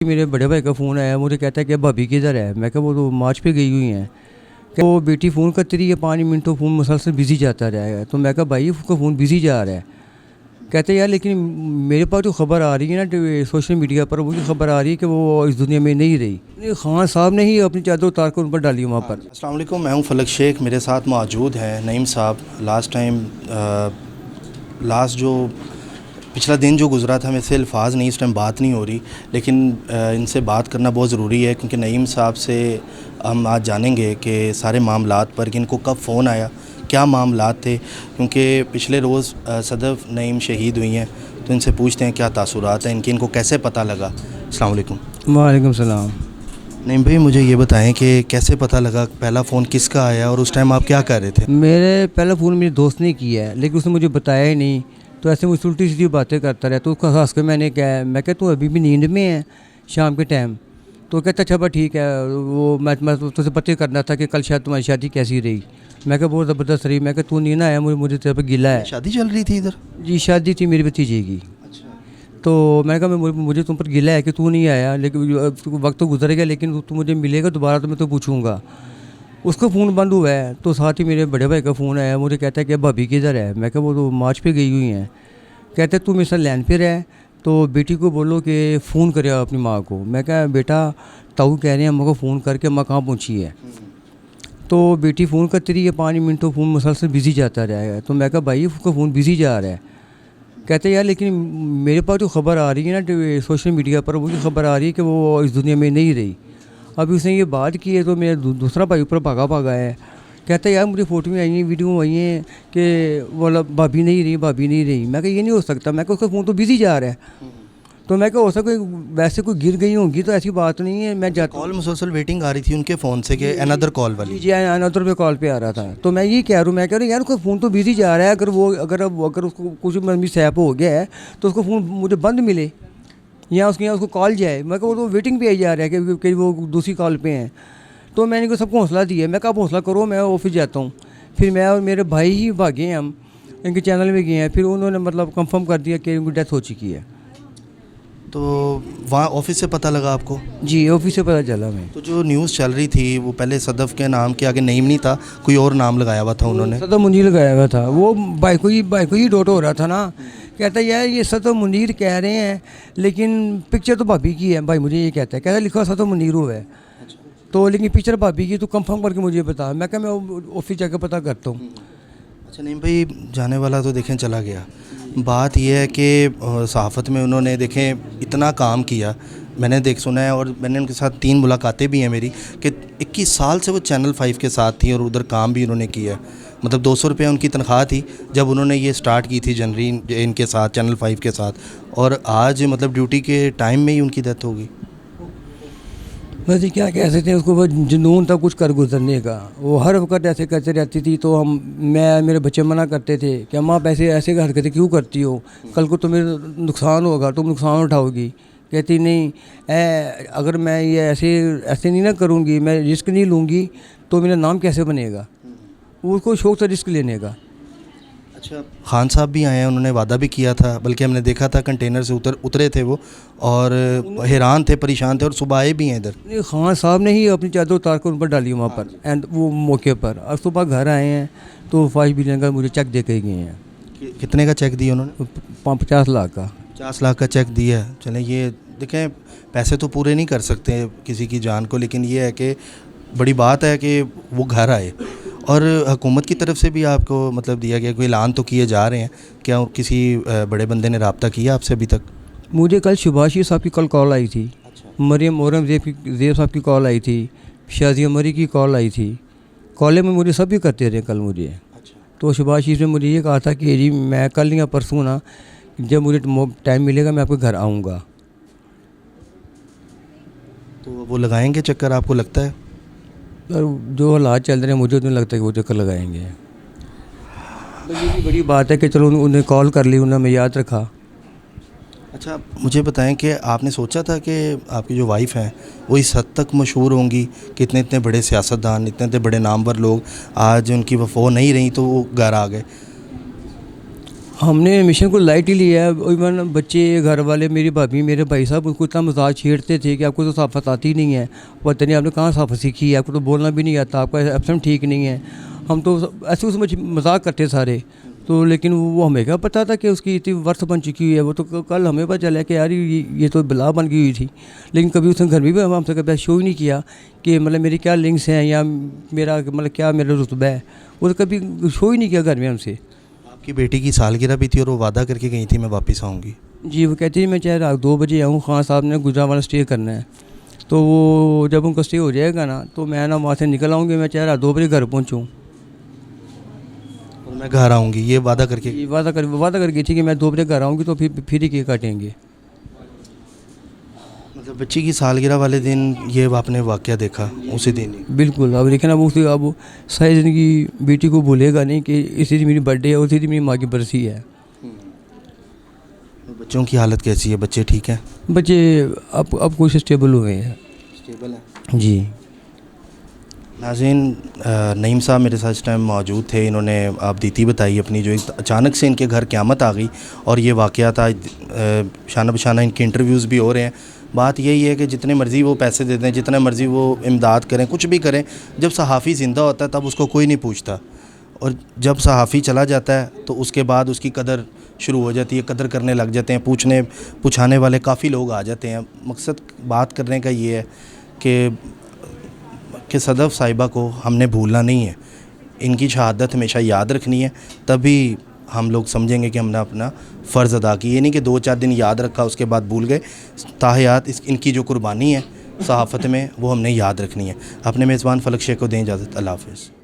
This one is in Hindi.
मेरे बड़े भाई का फ़ोन आया, मुझे कहता है कि भाभी किधर है। मैं कहा वो तो मार्च पे गई हुई हैं। कि वो बेटी फ़ोन करती रही है 5 मिनट, तो फ़ोन मुसलसल बिज़ी जाता रहेगा। तो मैं कहा भाई उसका फ़ोन बिज़ी जा रहा है। कहते यार लेकिन मेरे पास जो खबर आ रही है ना सोशल मीडिया पर, वो खबर आ रही है कि वो इस दुनिया में नहीं रही। खान साहब ने ही अपनी चादर उतार कर उन पर डाली वहाँ पर। अस्सलाम वालेकुम, मैं हूं फलक शेख। मेरे साथ मौजूद हैं नईम साहब। लास्ट जो पिछला दिन जो गुज़रा था, मेरे से अल्फाज नहीं, इस टाइम बात नहीं हो रही, लेकिन इनसे बात करना बहुत ज़रूरी है क्योंकि नईम साहब से हम आज जानेंगे कि सारे मामलात पर कि इनको कब फ़ोन आया, क्या मामलात थे। क्योंकि पिछले रोज़ सदफ़ नईम शहीद हुई हैं, तो इनसे पूछते हैं क्या तासुरात हैं इनको कैसे पता लगा। अस्सलाम वालेकुम। वालेकुम सलाम। नईम भाई, मुझे ये बताएं कि कैसे पता लगा, पहला फ़ोन किसका आया और उस टाइम आप क्या कर रहे थे? मेरे पहला फ़ोन मेरे दोस्त ने किया है, लेकिन उसने मुझे बताया ही नहीं। तो ऐसे मुझसे उल्टी सीधी बातें करता रहा। तो उसको हंस के मैं क्या तू अभी भी नींद में है शाम के टाइम। तो कहता अच्छा बस ठीक है, वो मैं तुझसे पता करना था कि कल शायद तुम्हारी शादी कैसी रही। मैं बहुत ज़बरदस्त रही। मैं तू नहीं ना आया, मुझे तेरे पर गिला है। शादी चल रही थी इधर? जी शादी थी मेरी भतीजे की। अच्छा। तो मैंने कहा मुझे तुम पर गिला है कि तू नहीं आया, लेकिन वक्त तो गुजर गया, लेकिन तू मुझे मिलेगा दोबारा तो मैं तो पूछूंगा। उसका फ़ोन बंद हुआ है। तो साथ ही मेरे बड़े भाई का फ़ोन आया, मुझे कहता है कि भाभी किधर है। मैं कहा वो तो मार्च पे गई हुई हैं। कहते तू मेरे साथ लैंड पे रह, तो बेटी को बोलो कि फ़ोन करे अपनी माँ को। मैं कहा बेटा ताऊ कह रहे हैं मेरे को फ़ोन करके माँ कहाँ पहुँची है। तो बेटी फ़ोन करती रही है 5 मिनट, तो फ़ोन मुसलसल बिज़ी जाता रहेगा। तो मैं कहा भाई उसका फ़ोन बिज़ी जा रहा है। कहते यार लेकिन मेरे पास जो खबर आ रही है ना सोशल मीडिया पर, वो खबर आ रही है कि वो इस दुनिया में नहीं रही। अभी उसने ये बात की है तो मेरा दूसरा भाई ऊपर भागा है। कहता है यार मुझे फ़ोटो में आई हैं, वीडियो में आई हैं कि बोला भाभी नहीं रही, भाभी नहीं रही। मैं कहा ये नहीं हो सकता। मैं कहा उसका फ़ोन तो बिज़ी जा रहा है। तो मैं कहा हो सकता वैसे कोई गिर गई होंगी, तो ऐसी बात नहीं है। मैं जाता कॉल मुसलसल वेटिंग आ रही थी उनके फ़ोन से कि अनदर कॉल वाली। जी अनदर पे कॉल पे आ रहा था। तो मैं ये कह रहा हूँ, मैं कह रहा हूँ यार उसका फ़ोन तो बिज़ी जा रहा है। अगर उसको कुछ मिस हैप हो गया है तो उसको फ़ोन मुझे बंद मिले या उसके यहाँ उसको कॉल जाए। मैं कहा वो तो वेटिंग पे आई जा रहा है कि वो दूसरी कॉल पे हैं। तो मैंने को सबको हौसला दिया। मैं कहा हौसला करो, मैं ऑफिस जाता हूँ। फिर मैं और मेरे भाई ही भागे हैं, हम इनके चैनल में गए हैं। फिर उन्होंने मतलब कंफर्म कर दिया कि उनकी डेथ हो चुकी है। तो वहाँ ऑफिस से पता लगा आपको? जी ऑफिस से पता चला मैं। तो जो न्यूज़ चल रही थी वो पहले सदफ़ के नाम के आगे नईम नहीं था, कोई और नाम लगाया हुआ था उन्होंने। सदर मुनीर लगाया हुआ था। वो भाई को ही डोट हो रहा था ना। कहता है यार ये सदर मुनीर कह रहे हैं, लेकिन पिक्चर तो भाभी की है। भाई मुझे ये कहता है लिखा सदर मुनीर हुआ है, तो लेकिन पिक्चर भाभी की, तो कंफर्म करके मुझे बता। मैं क्या मैं ऑफिस जाकर पता करता हूँ। अच्छा नईम भाई, जाने वाला तो देखें चला गया। बात यह है कि सहाफ़त में उन्होंने देखें इतना काम किया, मैंने सुना है और मैंने उनके साथ 3 मुलाकातें भी हैं मेरी, कि 21 साल से वो चैनल 5 के साथ थी और उधर काम भी उन्होंने किया। मतलब 200 रुपये उनकी तनख्वाह थी जब उन्होंने ये स्टार्ट की थी जनवरी इनके साथ, चैनल 5 के साथ, और आज मतलब ड्यूटी के टाइम में ही उनकी डेथ हो गई। वैसे क्या कह सकते हैं, उसको वो जुनून था कुछ कर गुजरने का। वो हर वक्त ऐसे करते रहती थी। तो मेरे बच्चे मना करते थे कि अम्मा आप ऐसे हरकतें क्यों करती हो, कल को तुम्हें नुकसान होगा, तुम नुकसान उठाओगी। कहती नहीं, अगर मैं ये ऐसे नहीं ना करूँगी, मैं रिस्क नहीं लूँगी, तो मेरा नाम कैसे बनेगा। उसको शौक था रिस्क लेने का। अच्छा, खान साहब भी आए हैं, उन्होंने वादा भी किया था, बल्कि हमने देखा था कंटेनर से उतरे थे वो, और हैरान थे, परेशान थे, और सुबह आए भी हैं इधर। खान साहब ने ही अपनी चादर उतार कर उन पर डाली वहाँ पर एंड वो मौके पर। और सुबह घर आए हैं तो 5 बिलियन का मुझे चेक दे के गए हैं। कितने का चेक दिया उन्होंने? 50 लाख का। 50 लाख का चेक दिया है। चलें, ये देखें, पैसे तो पूरे नहीं कर सकते किसी की जान को, लेकिन ये है कि बड़ी बात है कि वो घर आए। और हुकूमत की तरफ से भी आपको मतलब दिया गया, कोई ऐलान तो किए जा रहे हैं क्या? किसी बड़े बंदे ने रब्ता किया आपसे अभी तक? मुझे कल शुभाशी साहब की कॉल आई थी। अच्छा। मरियम ज़ेब साहब की कॉल आई थी। शाजिया मरी की कॉल आई थी। कॉलें में मुझे सभी करते रहे कल मुझे। अच्छा। तो शुभाशी ने मुझे ये कहा था कि जी मैं कल या परसों ना, जब मुझे टाइम मिलेगा मैं आपके घर आऊँगा। तो वो लगाएंगे चक्कर, आपको लगता है? और जो हालात चल रहे हैं मुझे तो नहीं लगता कि वो चक्कर लगाएंगे। तो ये भी बड़ी बात है कि चलो उन्हें कॉल कर ली, उन्होंने याद रखा। अच्छा, मुझे बताएं कि आपने सोचा था कि आपकी जो वाइफ हैं वो इस हद तक मशहूर होंगी कि इतने इतने बड़े सियासतदान, इतने इतने बड़े नामवर लोग आज उनकी वफ़ा नहीं रही तो वो घर आ गए? हमने मिशन को लाइट ही लिया है। इवन बच्चे, घर वाले, मेरी भाभी, मेरे भाई साहब उनको इतना मजाक छेड़ते थे कि आपको तो सहाफ़त आती नहीं है, पता नहीं आपने कहाँ सहाफ़त सीखी है, आपको तो बोलना भी नहीं आता, आपका एब्सेंट ठीक नहीं है। हम तो ऐसे उसमें मजाक करते सारे। तो लेकिन वो हमें क्या पता था कि उसकी इतनी वर्थ बन चुकी हुई है। वो तो कल हमें पता चला कि यार ये तो बला बन गई हुई थी। लेकिन कभी उसने घर में भी हमसे कभी शो ही नहीं किया कि मतलब मेरी क्या लिंक्स हैं या मेरा मतलब क्या मेरा रुतबा है। वो तो कभी शो ही नहीं किया घर में हमसे। आपकी बेटी की सालगिरह भी थी और वो वादा करके गई थी मैं वापस आऊँगी। जी, वो कहती है मैं चाहे रात 2 बजे आऊँ, खान साहब ने गुजरांवाला स्टे करना है। तो वो जब उनका स्टे हो जाएगा ना तो मैं ना वहाँ से निकल आऊँगी, मैं चाहे रात 2 बजे घर पहुँचूँ। और मैं घर आऊँगी, ये वादा करके। ये वादा कर गई थी कि मैं 2 बजे घर आऊँगी तो फिर ही केक काटेंगे। मतलब बच्ची की सालगिरह वाले दिन ये आपने वाक़या देखा उसी दिन ही? बिल्कुल। अब देखिए ना, अब सारी ज़िंदगी बेटी को भूलेगा नहीं कि इसी दिन मेरी बर्थडे है, उसी दिन मेरी माँ की बरसी है। बच्चों की हालत कैसी है? बच्चे ठीक हैं? बच्चे अब कुछ स्टेबल हुए हैं। स्टेबल है जी। नाज़रीन, नईम साहब मेरे साथ इस टाइम मौजूद थे। इन्होंने आप बीती बताई अपनी, जो एक अचानक से इनके घर क़यामत आ गई और ये वाक़या था। शाना बशाना इनके इंटरव्यूज़ भी हो रहे हैं। बात यही है कि जितने मर्ज़ी वो पैसे दे दें, जितना मर्ज़ी वो इमदाद करें, कुछ भी करें, जब सहाफ़ी ज़िंदा होता है तब उसको कोई नहीं पूछता। और जब सहाफ़ी चला जाता है तो उसके बाद उसकी कदर शुरू हो जाती है, कदर करने लग जाते हैं, पूछाने वाले काफ़ी लोग आ जाते हैं। मकसद बात करने का ये है कि सदफ़ साहिबा को हमने भूलना नहीं है, इनकी शहादत हमेशा याद रखनी है। तभी हम लोग समझेंगे कि हमने अपना फ़र्ज़ अदा किया। ये नहीं कि 2-4 दिन याद रखा उसके बाद भूल गए। ताहयात इनकी जो कुर्बानी है सहाफ़त में वो हमने याद रखनी है। अपने मेज़बान फ़लक शेख को दें इजाज़त। अल्लाह हाफ़िज़।